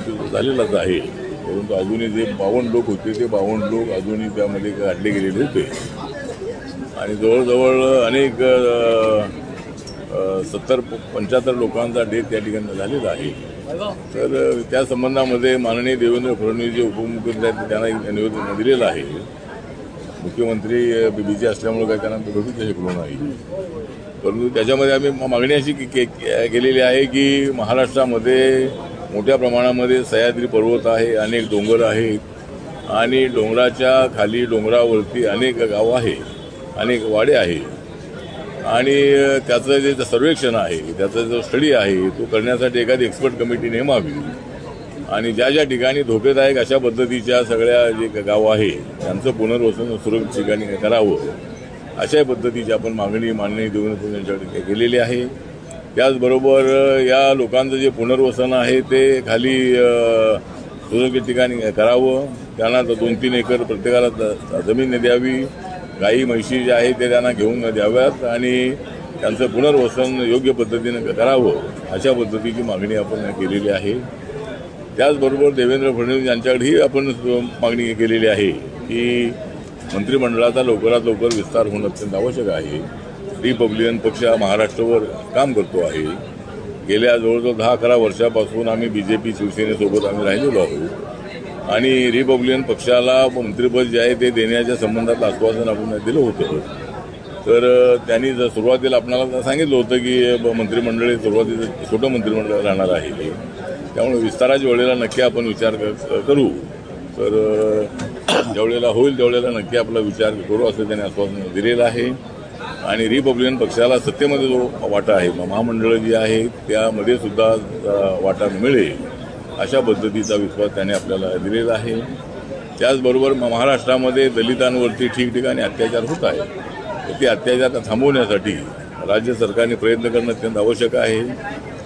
मृत्यू झालेलाच आहे, परंतु अजूनही जे 52 लोक होते ते 52 लोक अजूनही त्यामध्ये काढले गेलेले होते आणि जवळजवळ अनेक 70-75 लोकांचा डेथ त्या ठिकाणी झालेला आहे. तर त्या संबंधामध्ये माननीय देवेंद्र फडणवीस जे उपमुख्यमंत्री आहेत त्यांना निवेदन दिलेलं आहे. मुख्यमंत्री बीबीचे असल्यामुळे काही त्यांना भेटू शकलो नाही, परंतु त्याच्यामध्ये आम्ही मागणी अशी केलेली आहे की महाराष्ट्रामध्ये मोठ्या प्रमाणामध्ये सह्याद्री पर्वत आहे, अनेक डोंगर आहेत आणि डोंगराच्या खाली डोंगरावरती अनेक गावं आहे, अनेक वाडे आहे आणि त्याचं जे सर्वेक्षण आहे, त्याचा जो स्टडी आहे तो करण्यासाठी एखादी एक्सपर्ट कमिटी नेमावी आणि ज्या ज्या ठिकाणी धोकेदायक अशा पद्धतीच्या सगळ्या जे गावं आहे त्यांचं पुनर्वसन सुरक्षित ठिकाणी करावं, अशा पद्धतीची आपण मागणी माननीय देवेंद्र फडणवीस यांच्याकडे केलेली आहे. त्याचबरोबर या लोकांचं जे पुनर्वसन आहे ते खाली सुरक्षित ठिकाणी करावं, त्यांना 2-3 एकर प्रत्येकाला जमीन द्यावी, गाई म्हशी जे आहे ते त्यांना घेऊन द्याव्यात आणि त्यांचं पुनर्वसन योग्य पद्धतीनं करावं, अशा पद्धतीची मागणी आपण केलेली आहे. त्याचबरोबर देवेंद्र फडणवीस यांच्याकडेही आपण मागणी केलेली आहे की मंत्रिमंडळाचा लवकरात लवकर विस्तार होणं अत्यंत आवश्यक आहे. रिपब्लिकन पक्ष हा महाराष्ट्रावर काम करतो आहे. गेल्या जवळजवळ 10-11 वर्षापासून आम्ही BJP शिवसेनेसोबत आम्ही राहिलेलो आहोत आणि रिपब्लिकन पक्षाला मंत्रिपद जे आहे ते देण्याच्या संबंधात आश्वासन आपण दिलं होतं. तर त्यांनी जर सुरुवातीला आपल्याला सांगितलं होतं की मंत्रिमंडळ सुरुवातीचं छोटं मंत्रिमंडळ राहणार आहे, त्यामुळे विस्ताराच्या वेळेला नक्की आपण विचार करू. तर ज्यावेळेला होईल त्यावेळेला नक्की आपला विचार करू असं त्यांनी आश्वासन दिलेलं आहे आणि रिपब्लिकन पक्षाला सत्तेमध्ये जो वाटा आहे, महामंडळं जी आहेत त्यामध्ये सुद्धा वाटा मिळेल अशा पद्धतीचा विश्वास त्याने आपल्याला दिलेला आहे. त्याचबरोबर महाराष्ट्रामध्ये दलितांवरती ठिकठिकाणी अत्याचार होत आहे, ते अत्याचार थांबवण्यासाठी राज्य सरकारने प्रयत्न करणं अत्यंत आवश्यक आहे.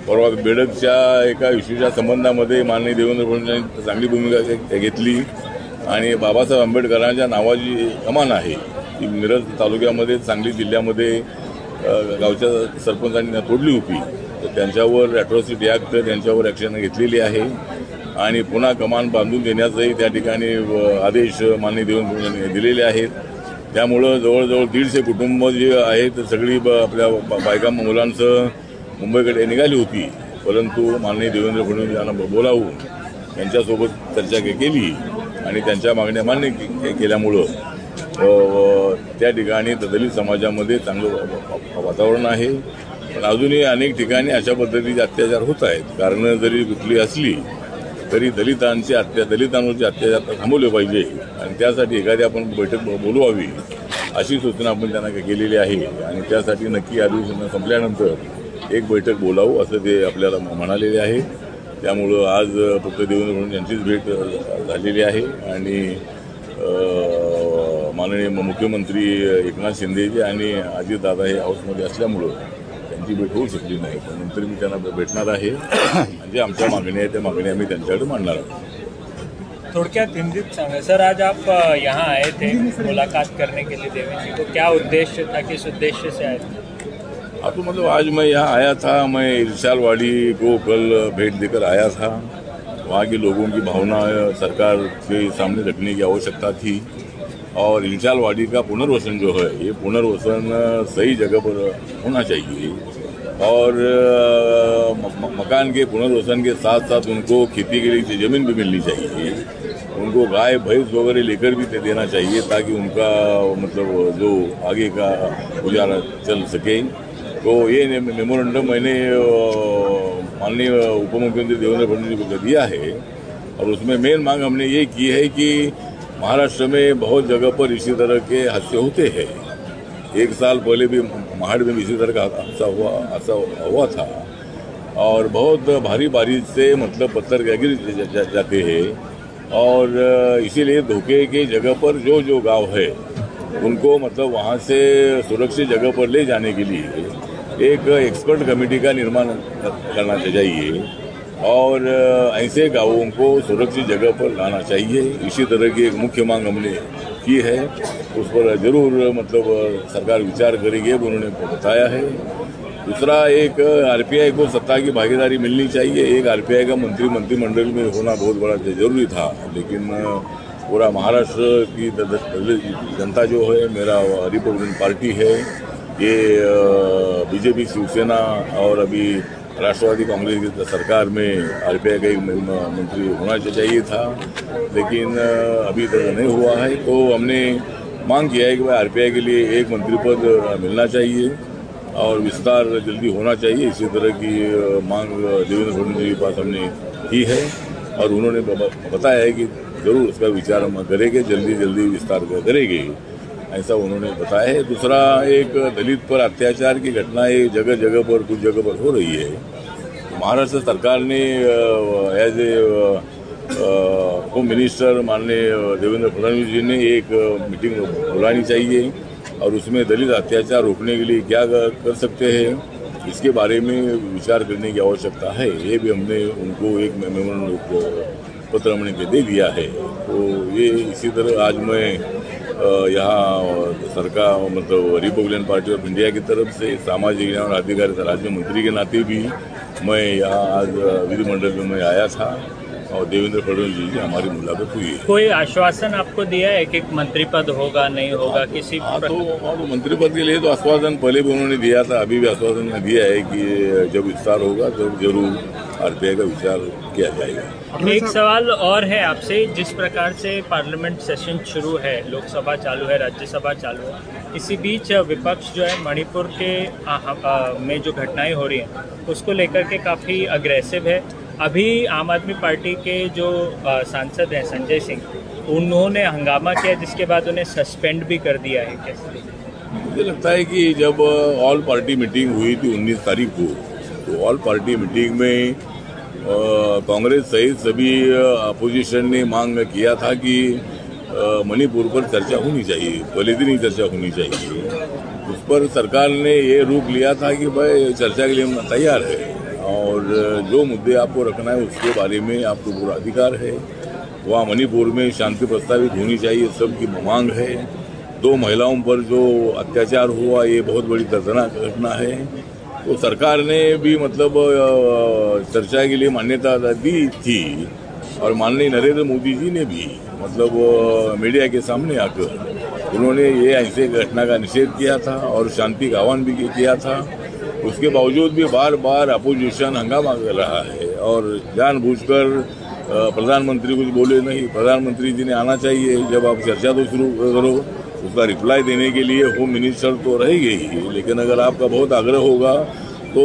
परवा बेडकच्या एका इश्यूच्या संबंधामध्ये माननीय देवेंद्र फडणवीस यांनी चांगली भूमिका घेतली आणि बाबासाहेब आंबेडकरांच्या नावाची कमान आहे ती मिरज तालुक्यामध्ये सांगली जिल्ह्यामध्ये गावच्या सरपंचांनी तोडली होती. तर त्यांच्यावर ॲट्रॉसिटी ॲक्ट त्यांच्यावर ॲक्शन घेतलेली आहे आणि पुन्हा कमान बांधून देण्याचाही त्या ठिकाणी आदेश माननीय देवेंद्र फडणवीस यांनी दिलेले आहेत. त्यामुळं जवळजवळ 150 कुटुंब जे आहेत सगळी आपल्या बायका मुलांसह मुंबईकडे निघाली होती, परंतु माननीय देवेंद्र फडणवीस यांना बोलावून त्यांच्यासोबत चर्चा केली आणि त्यांच्या मागण्या मान्य केल्यामुळं त्या ठिकाणी दलित समाजामध्ये चांगलं वातावरण आहे. पण अजूनही अनेक ठिकाणी अशा पद्धतीचे अत्याचार होत आहेत. कारणं जरी कुठली असली तरी दलितांवरचे अत्याचार थांबवले पाहिजे आणि त्यासाठी एखादी आपण बैठक बोलवावी अशी सूचना आपण त्यांना केलेली आहे आणि त्यासाठी नक्की अधिवेशन संपल्यानंतर एक बैठक बोलावू असं ते आपल्याला म्हणालेले आहे. त्यामुळं आज फक्त देवेंद्र फडणवीस यांचीच भेट झालेली आहे आणि माननीय मुख्यमंत्री एकनाथ शिंदेजी आणि अजितदादा हे हाऊसमध्ये असल्यामुळं त्यांची भेट होऊ शकली नाही, पण नंतर मी त्यांना भेटणार आहे. म्हणजे आमच्या मागणी आहे त्या मागणी आम्ही त्यांच्याकडे मांडणार आहोत. थोड़क्यात हिंदीत सांगा सर, आज आप यहाँ आए थे मुलाकात करने के लिए देवेंद्र जी को, क्या उद्देश्य था, किस उद्देश्य से आए थे? अब तो मतलब आज मैं यहाँ आया था, मैं इरशालवाड़ी को कल भेंट देकर आया था. वहाँ के लोगों की भावना सरकार के सामने रखने की आवश्यकता थी और इरशालवाड़ी का पुनर्वसन जो है ये पुनर्वसन सही जगह पर होना चाहिए और मकान के पुनर्वसन के साथ साथ उनको खेती के लिए ज़मीन भी मिलनी चाहिए, उनको गाय भैंस वगैरह लेकर भी देना चाहिए ताकि उनका मतलब जो आगे का गुजारा चल सके. तो ये मेमोरेंडम मैंने माननीय उपमुख्यमंत्री देवेंद्र फडणवीस को दिया है और उसमें मेन मांग हमने ये की है कि महाराष्ट्र में बहुत जगह पर इसी तरह के हादसे होते हैं. 1 साल पहले भी महाड़ में इसी तरह का हादसा हुआ था और बहुत भारी बारिश से मतलब पत्थर गिर जाते हैं और इसीलिए धोखे के जगह पर जो गांव है उनको मतलब वहाँ से सुरक्षित जगह पर ले जाने के लिए एक एक्सपर्ट कमेटी का निर्माण करना चाहिए और ऐसे गांवों को सुरक्षित जगह पर लाना चाहिए. इसी तरह की एक मुख्य मांग हमने की है, उस पर जरूर मतलब सरकार विचार करेगी उन्होंने बताया है. दूसरा एक आरपीआई को सत्ता की भागीदारी मिलनी चाहिए। एक आरपीआई का मंत्रिमंडल में होना बहुत बड़ा जरूरी था, लेकिन पूरा महाराष्ट्र की जनता जो है, मेरा रिपब्लिकन पार्टी है, ये बीजेपी, शिवसेना और अभी राष्ट्रवादी कांग्रेस की सरकार में आरपीआई का एक मंत्री होना चाहिए था, लेकिन अभी तक नहीं हुआ है। तो हमने मांग किया है कि भाई आरपीआई के लिए एक मंत्री पद मिलना चाहिए और विस्तार जल्दी होना चाहिए। इसी तरह की मांग देवेंद्र फडणवीस जी के पास हमने की है और उन्होंने बताया है कि जरूर उसका विचार हम करेंगे, जल्दी विस्तार करेंगे, ऐसा उन्होंने बताया है। दूसरा, एक दलित पर अत्याचार की घटनाएं जगह जगह पर, कुछ जगह पर हो रही है। महाराष्ट्र सरकार ने एज ए होम मिनिस्टर माननीय देवेंद्र फडणवीस जी ने एक मीटिंग बुलानी चाहिए और उसमें दलित अत्याचार रोकने के लिए क्या कर सकते हैं, इसके बारे में विचार करने की आवश्यकता है। ये भी हमने उनको एक पत्र हमने दे दिया है। तो ये इसी तरह आज मैं यहाँ सरकार मतलब रिपब्लिकन पार्टी ऑफ इंडिया की तरफ से सामाजिक न्याय और अधिकारिता राज्य मंत्री के नाते भी मैं यहाँ आज विधिमंडल में मैं आया था और देवेंद्र फडणवीस जी की हमारी मुलाकात हुई है। कोई आश्वासन आपको दिया है कि मंत्री पद होगा नहीं होगा किसी तो मंत्री पद के लिए तो आश्वासन पहले भी उन्होंने दिया था, अभी भी आश्वासन दिया है कि जब विस्तार होगा तब जरूर आरपीआई का विचार किया जाएगा। एक सवाल और है आपसे, जिस प्रकार से पार्लियामेंट सेशन शुरू है, लोकसभा चालू है, राज्यसभा चालू है, इसी बीच विपक्ष जो है मणिपुर के में जो घटनाएं हो रही हैं उसको लेकर के काफ़ी अग्रेसिव है। अभी आम आदमी पार्टी के जो सांसद हैं संजय सिंह, उन्होंने हंगामा किया जिसके बाद उन्हें सस्पेंड भी कर दिया है। कैसे? मुझे लगता है कि जब ऑल पार्टी मीटिंग हुई थी 19 तारीख को, तो ऑल पार्टी मीटिंग में कांग्रेस सहित सभी अपोजिशन ने मांग किया था कि मणिपुर पर चर्चा होनी चाहिए, पहले दिन ही चर्चा होनी चाहिए। उस पर सरकार ने ये रोक लिया था कि भाई चर्चा के लिए हम तैयार है और जो मुद्दे आपको रखना है उसके बारे में आपको पूरा अधिकार है। वहाँ मणिपुर में शांति प्रस्तावित होनी चाहिए, सबकी मांग है। 2 महिलाओं पर जो अत्याचार हुआ ये बहुत बड़ी दर्दनाक घटना है। तो सरकार ने भी मतलब चर्चा के लिए मान्यता दी थी और माननीय नरेंद्र मोदी जी ने भी मतलब मीडिया के सामने आकर उन्होंने ये ऐसे घटना का निषेध किया था और शांति का आह्वान भी किया था। उसके बावजूद भी बार बार अपोजिशन हंगामा कर रहा है और जानबूझकर प्रधानमंत्री कुछ बोले नहीं। प्रधानमंत्री जी ने आना चाहिए, जब आप चर्चा तो शुरू करो, उसका रिप्लाई देने के लिए होम मिनिस्टर तो रहेगी ही, लेकिन अगर आपका बहुत आग्रह होगा तो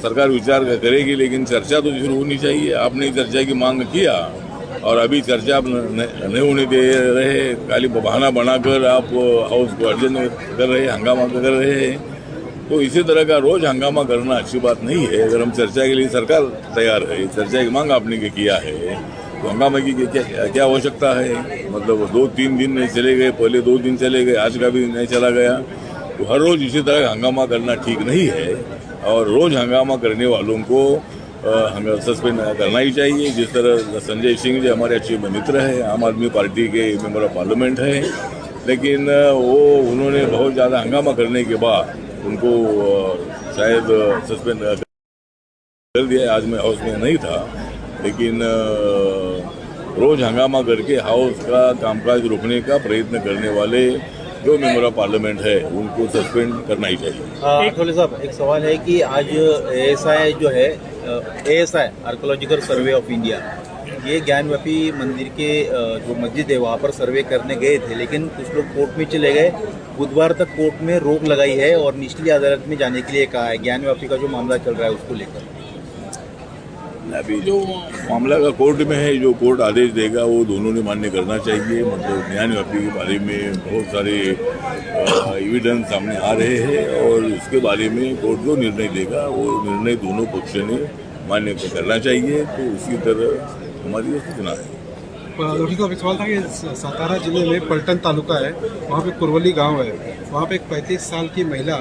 सरकार विचार करेगी, लेकिन चर्चा तो शुरू होनी चाहिए। आपने चर्चा की मांग किया और अभी चर्चा आप नहीं होने दे रहे, खाली बहाना बनाकर आप हाउस को अर्जन कर रहे, हंगामा कर रहे हैं। तो इसी तरह का रोज हंगामा करना अच्छी बात नहीं है। अगर हम चर्चा के लिए सरकार तैयार है, चर्चा की मांग आपने किया है, तो हंगामा की क्या आवश्यकता है। मतलब 2-3 दिन चले गए, पहले 2 दिन चले गए, आज का भी नहीं चला गया। तो हर रोज इसी तरह हंगामा करना ठीक नहीं है और रोज हंगामा करने वालों को सस्पेंड करना ही चाहिए। जिस तरह संजय सिंह जी हमारे अच्छे मित्र हैं, आम आदमी पार्टी के मेंबर ऑफ पार्लियामेंट हैं, लेकिन वो उन्होंने बहुत ज़्यादा हंगामा करने के बाद उनको शायद सस्पेंड कर दिया। आज मैं हाउस में नहीं था, लेकिन रोज हंगामा करके हाउस का कामकाज रोकने का प्रयत्न करने वाले जो मेंबर ऑफ पार्लियामेंट है उनको सस्पेंड करना ही चाहिए। ठोले साहब, एक सवाल है कि आज एएसआई जो है, ASI archaeological survey of India, ये ज्ञानव्यापी मंदिर के जो मस्जिद है वहाँ पर सर्वे करने गए थे, लेकिन कुछ लोग कोर्ट में चले गए। बुधवार तक कोर्ट में रोक लगाई है और निचली अदालत में जाने के लिए कहा है। ज्ञानव्यापी का जो मामला चल रहा है उसको लेकर अभी जो मामला का कोर्ट में है, जो कोर्ट आदेश देगा वो दोनों ने मान्य करना चाहिए। मतलब ज्ञानव्यापी के बारे में बहुत सारे एविडेंस सामने आ रहे हैं और इसके बारे में कोर्ट जो निर्णय देगा वो निर्णय दोनों पक्ष ने मान्य करना चाहिए। तो उसी तरह हमारी ये सूचना है। डॉक्टर साहब, एक सवाल था कि सातारा जिले में पलटन तालुका है, वहाँ पे कुरवली गांव है, वहाँ पे एक 35 साल की महिला,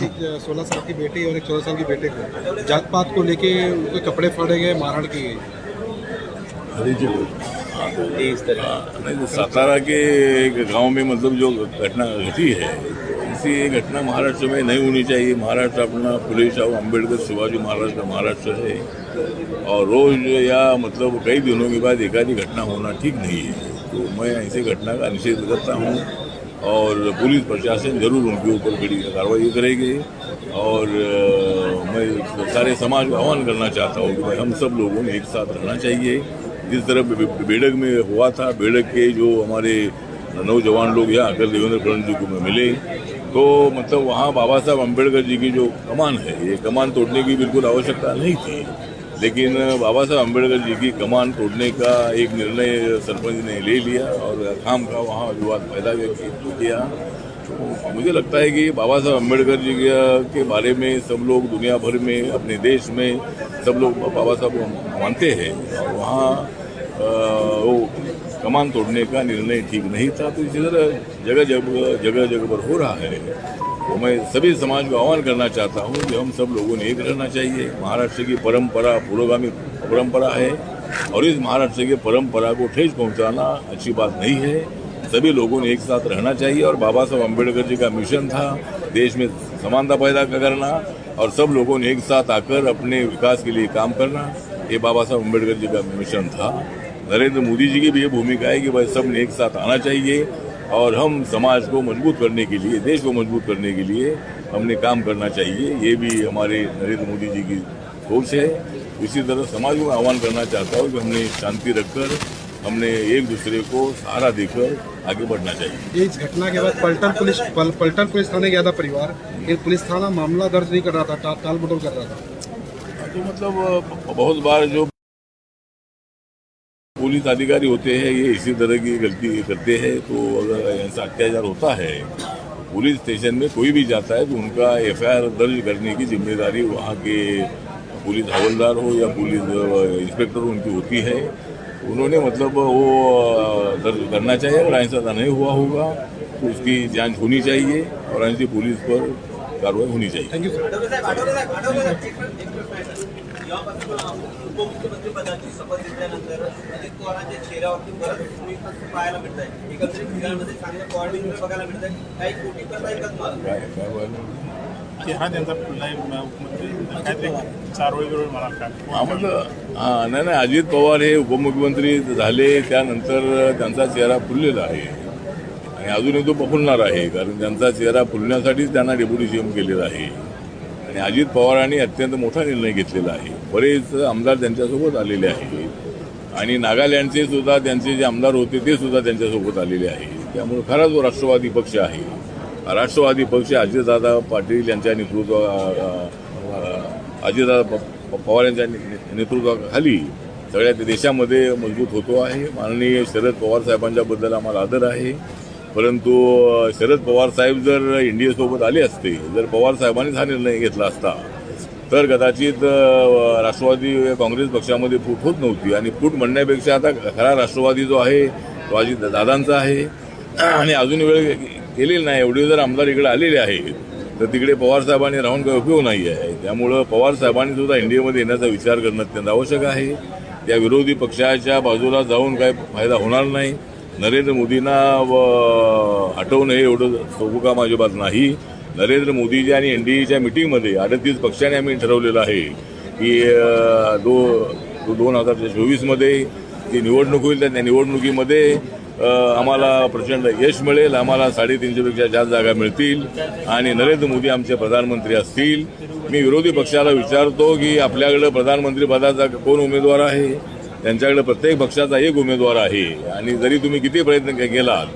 एक 16 साल की बेटी और एक 14 साल की बेटे को जात पात को लेके उनके कपड़े फाड़े गए, मारहाड़ की गई। नहीं, सातारा के एक गांव में मतलब जो घटना घटी है, ऐसी घटना महाराष्ट्र में नहीं होनी चाहिए। महाराष्ट्र अपना फुले शाहू अम्बेडकर शिवाजी महाराज का महाराष्ट्र है और रोज या मतलब कई दिनों के बाद एकाधी घटना होना ठीक नहीं है। तो मैं ऐसी घटना का निषेध करता हूँ और पुलिस प्रशासन जरूर उनके ऊपर कड़ी कार्रवाई करेगी। और मैं सारे समाज को आह्वान करना चाहता हूँ कि भाई हम सब लोगों ने एक साथ रहना चाहिए। जिस तरह बेड़क में हुआ था, बेड़क के जो हमारे नौजवान लोग यहाँ आकर देवेंद्र फडणवीस जी को मिले, तो मतलब वहाँ बाबा साहब अम्बेडकर जी की जो कमान है, ये कमान तोड़ने की बिल्कुल आवश्यकता नहीं थी, लेकिन बाबा साहब अम्बेडकर जी की कमान तोड़ने का एक निर्णय सरपंच ने ले लिया और खाम का वहाँ विवाद पैदा किया। तो मुझे लगता है कि बाबा साहब अम्बेडकर जी के बारे में सब लोग दुनिया भर में, अपने देश में सब लोग बाबा साहब को मानते हैं और वहाँ वो कमान तोड़ने का निर्णय ठीक नहीं था। तो इसी तरह जगह पर हो रहा है। तो मैं सभी समाज को आह्वान करना चाहता हूँ कि हम सब लोगों ने एक रहना चाहिए। महाराष्ट्र की परंपरा पुरोगामी परंपरा है और इस महाराष्ट्र की परंपरा को ठेस पहुँचाना अच्छी बात नहीं है। सभी लोगों ने एक साथ रहना चाहिए और बाबा साहब अम्बेडकर जी का मिशन था देश में समानता पैदा करना और सब लोगों ने एक साथ आकर अपने विकास के लिए काम करना, ये बाबा साहब अम्बेडकर जी का मिशन था। नरेंद्र मोदी जी की भी ये भूमिका है कि भाई सब ने एक साथ आना चाहिए और हम समाज को मजबूत करने के लिए, देश को मजबूत करने के लिए हमने काम करना चाहिए। ये भी हमारे नरेंद्र मोदी जी की सोच है। इसी तरह समाज को आह्वान करना चाहता हूँ कि हमने शांति रखकर, हमने एक दूसरे को सहारा देकर आगे बढ़ना चाहिए। ये इस घटना के बाद पलटन पुलिस थाने गया था परिवार, ये पुलिस थाना मामला दर्ज नहीं कर रहा था, टाल मटोल कर रहा था। तो मतलब बहुत बार जो पुलिस अधिकारी होते हैं ये इसी तरह की गलती करते हैं। तो अगर ऐसा अत्याचार होता है, पुलिस स्टेशन में कोई भी जाता है तो उनका एफआईआर दर्ज करने की जिम्मेदारी वहाँ के पुलिस हवलदार हो या पुलिस इंस्पेक्टर हो, उनकी होती है। उन्होंने मतलब वो दर्ज करना चाहिए। अगर ऐसा नहीं हुआ होगा तो उसकी जांच होनी चाहिए और ऐसी पुलिस पर कार्रवाई होनी चाहिए। थैंक यू उपमुख्यमंत्री पदाची शपथ घेतल्यानंतर अजित पवारांच्या चेहऱ्यावरती बरंच पाहायला मिळत आहे। एकत्रित ठिकाणामध्ये चांगलं कोऑर्डिनेशन बघायला मिळत आहे। काही कोटी करता येतात मला काय बोलणं? की हा त्यांचा पुन्हा उपमुख्यमंत्री काहीतरी चारोळीवर मला काय नाही अजित पवार हे उपमुख्यमंत्री झाले त्यानंतर त्यांचा चेहरा फुललेला आहे आणि अजूनही तो फुलणार आहे, कारण त्यांचा चेहरा फुलण्यासाठीच त्यांना डेप्युटी सीएम केलेला आहे आणि अजित पवारांनी अत्यंत मोठा निर्णय घेतलेला आहे। बरेच आमदार त्यांच्यासोबत आलेले आहेत आणि नागालँडचे सुद्धा त्यांचे जे आमदार होते ते सुद्धा त्यांच्यासोबत आलेले आहेत। त्यामुळे खरा जो राष्ट्रवादी पक्ष आहे, राष्ट्रवादी पक्ष अजितदादा पाटील यांच्या अजितदादा पवार यांच्या नेतृत्वाखाली सगळ्या देशामध्ये मजबूत होतो आहे। माननीय शरद पवार साहेबांच्याबद्दल आम्हाला आदर आहे, परंतु शरद पवार साहेब जर इंडियासोबत आले असते, जर पवार साहेबांनीच हा निर्णय घेतला असता तर कदाचित राष्ट्रवादी काँग्रेस पक्षामध्ये फूट होत नव्हती आणि फूट म्हणण्यापेक्षा आता खरा राष्ट्रवादी जो आहे तो अजित दादांचा आहे आणि अजून वेळ केलेली नाही। एवढे जर आमदार इकडे आलेले आहेत तर तिकडे पवार साहेबांनी राहून काही उपयोग नाही आहे। त्यामुळं पवार साहेबांनी सुद्धा इंडियामध्ये येण्याचा विचार करणं अत्यंत आवश्यक आहे। त्या विरोधी पक्षाच्या बाजूला जाऊन काही फायदा होणार नाही। नरेंद्र मोदींना हटवणं हे एवढं सोपं काम अजिबात नाही। नरेंद्र मोदीजी आणि एनडीएच्या मिटिंगमध्ये 38 पक्षांनी आम्ही ठरवलेलं आहे की 2024मध्ये जी निवडणूक होईल त्या निवडणुकीमध्ये आम्हाला प्रचंड यश मिळेल, आम्हाला 350 पेक्षा जास्त जागा मिळतील आणि नरेंद्र मोदी आमचे प्रधानमंत्री असतील। मी विरोधी पक्षाला विचारतो की आपल्याकडे प्रधानमंत्री पदाचा कोण उमेदवार आहे? त्यांच्याकडे प्रत्येक पक्षाचा एक उमेदवार आहे आणि जरी तुम्ही किती प्रयत्न केलात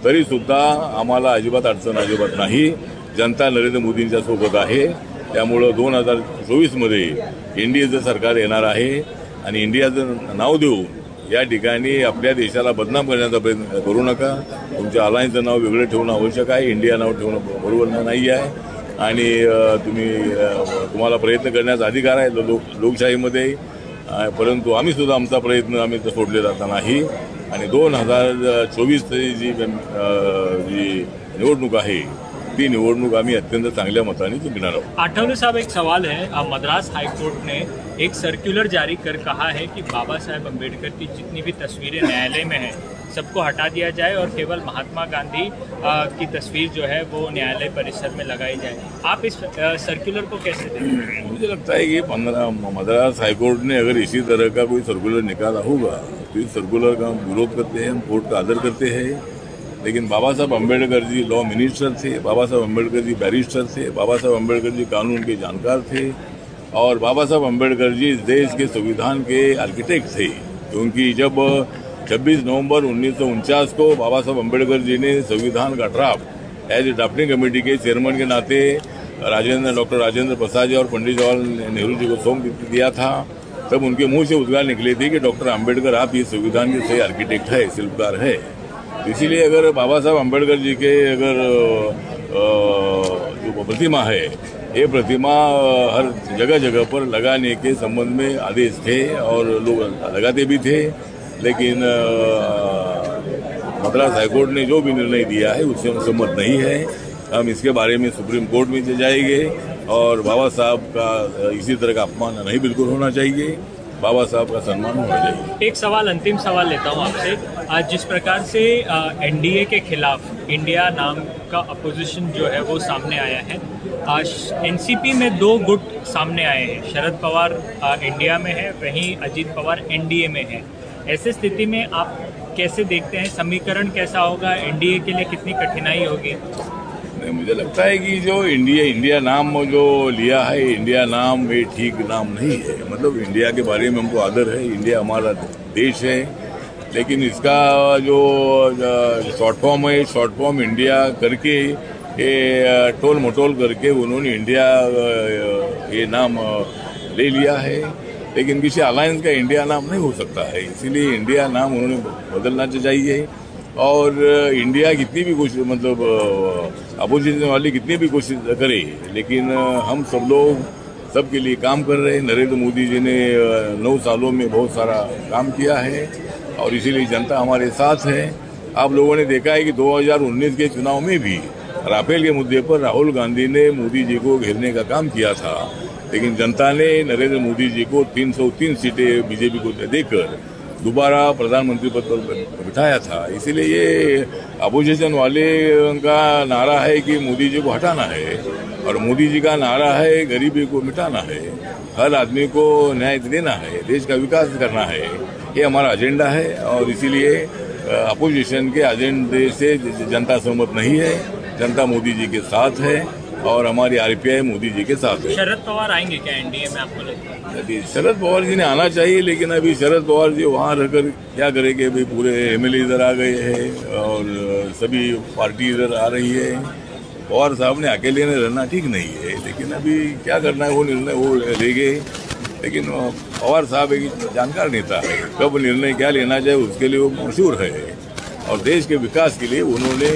तरी सुद्धा आम्हाला अजिबात अडचण अजिबात नाही। जनता नरेंद्र मोदींच्या सोबत आहे। त्यामुळं 2024मध्ये इंडियाचं सरकार येणार आहे आणि इंडियाचं नाव देऊन या ठिकाणी आपल्या देशाला बदनाम करण्याचा प्रयत्न करू नका। तुमच्या अलायन्सचं नाव वेगळं ठेवणं आवश्यक आहे, इंडिया नाव ठेवणं बरोबर नाही आहे आणि तुम्हाला प्रयत्न करण्याचा अधिकार आहे लोकशाहीमध्ये, परंतु आम्ही सुद्धा आमचा प्रयत्न आम्ही सोडलेला नाही आणि 2024 जी निवडणूक आहे ती निवडणूक आम्ही अत्यंत चांगल्या मताने जिंकणार आहोत. आठवले साहब, एक सवाल है, मद्रास हाईकोर्ट ने एक सर्कुलर जारी कर कहा है कि बाबा साहेब अम्बेडकर की जितनी भी तस्वीरें न्यायालय में हैं सबको हटा दिया जाए और केवल महात्मा गांधी की तस्वीर जो है वो न्यायालय परिसर में लगाई जाए. आप इस सर्कुलर को कैसे देखते हैं? मुझे लगता है कि मद्रास हाईकोर्ट ने अगर इसी तरह का कोई सर्कुलर निकाला होगा तो इस सर्कुलर का हम विरोध करते हैं, हम कोर्ट का आदर करते हैं. लेकिन बाबा साहब अम्बेडकर जी लॉ मिनिस्टर थे, बाबा साहब अम्बेडकर जी बैरिस्टर थे, बाबा साहब अम्बेडकर जी कानून के जानकार थे और बाबा साहब अम्बेडकर जी इस देश के संविधान के आर्किटेक्ट थे. क्योंकि जब 26 नवंबर 1949 को बाबा साहब अम्बेडकर जी ने संविधान का draft as a drafting committee के चेयरमैन के नाते डॉक्टर राजेंद्र प्रसाद जी और पंडित जवाहरलाल नेहरू जी को सौंप दिया था, तब उनके मुंह से उद्गार निकले थे कि डॉक्टर अम्बेडकर आप ये संविधान के सही आर्किटेक्ट है, शिल्पकार है. इसीलिए अगर बाबा साहब अम्बेडकर जी के अगर जो प्रतिमा है, ये प्रतिमा हर जगह जगह पर लगाने के संबंध में आदेश थे और लोग लगाते भी थे. लेकिन मद्रास हाईकोर्ट ने जो भी निर्णय दिया है उससे हम सहमत नहीं है. हम इसके बारे में सुप्रीम कोर्ट में जाएंगे और बाबा साहब का इसी तरह का अपमान नहीं बिल्कुल होना चाहिए, बाबा साहब का सम्मान होना चाहिए. एक सवाल, अंतिम सवाल लेता हूं आपसे. आज जिस प्रकार से एनडीए के खिलाफ इंडिया नाम का अपोजिशन जो है वो सामने आया है, आज एनसीपी में 2 गुट सामने आए हैं. शरद पवार इंडिया में है, वहीं अजीत पवार एनडीए में है. ऐसी स्थिति में आप कैसे देखते हैं, समीकरण कैसा होगा, एनडीए के लिए कितनी कठिनाई होगी? मुझे लगता है कि जो इंडिया नाम जो लिया है, इंडिया नाम ये ठीक नाम नहीं है. मतलब इंडिया के बारे में हमको आदर है, इंडिया हमारा देश है, लेकिन इसका जो शॉर्ट फॉर्म है, शॉर्ट फॉर्म इंडिया करके ये टोल मटोल करके उन्होंने इंडिया ये नाम ले लिया है. लेकिन किसी अलायंस का इंडिया नाम नहीं हो सकता है, इसीलिए इंडिया नाम उन्होंने बदलना चाहिए. और इंडिया कितनी भी कोशिश, मतलब अपोजिशन वाली कितनी भी कोशिश करे, लेकिन हम सब लोग सबके लिए काम कर रहे हैं. नरेंद्र मोदी जी ने 9 सालों में बहुत सारा काम किया है और इसीलिए जनता हमारे साथ है. आप लोगों ने देखा है कि 2019 के चुनाव में भी राफेल के मुद्दे पर राहुल गांधी ने मोदी जी को घेरने का काम किया था, लेकिन जनता ने नरेंद्र मोदी जी को 303 सीटें बीजेपी को देकर दोबारा प्रधानमंत्री पद पर बिठाया था. इसीलिए ये अपोजिशन वाले का नारा है कि मोदी जी को हटाना है और मोदी जी का नारा है गरीबी को मिटाना है, हर आदमी को न्याय देना है, देश का विकास करना है. ये हमारा एजेंडा है और इसीलिए अपोजिशन के एजेंडे से जनता सहमत नहीं है. जनता मोदी जी के साथ है और हमारी आरपीआई मोदी जी के साथ है. शरद पवार आएंगे क्या एनडीए में, आपको लगता है? शरद पवार जी ने आना चाहिए, लेकिन अभी शरद पवार जी वहाँ रहकर क्या करेंगे? अभी पूरे एमएलए इधर आ गए हैं और सभी पार्टी इधर आ रही है. पवार साहब ने अकेले ने रहना ठीक नहीं है, लेकिन अभी क्या करना है वो निर्णय वो लेंगे. लेकिन पवार साहब एक जानकार नेता है, कब निर्णय क्या लेना चाहिए उसके लिए वो मशहूर है और देश के विकास के लिए उन्होंने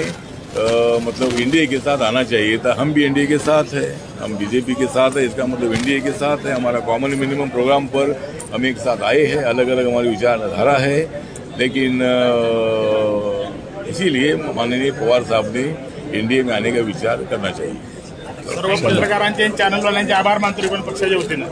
मतलब एनडीए के साथ आना चाहिए था. हम भी एनडीए के साथ है, हम बीजेपी के साथ है, इसका मतलब एनडीए के साथ है. हमारा कॉमन मिनिमम प्रोग्राम पर हम एक साथ आए हैं, अलग अलग हमारी विचारधारा है, लेकिन इसीलिए माननीय पवार साहब ने एनडीए में आने का विचार करना चाहिए. सर्व पत्रकारांचे चॅनलवाल्यांचे आभार मानतो पण पक्षाच्या वतीनं.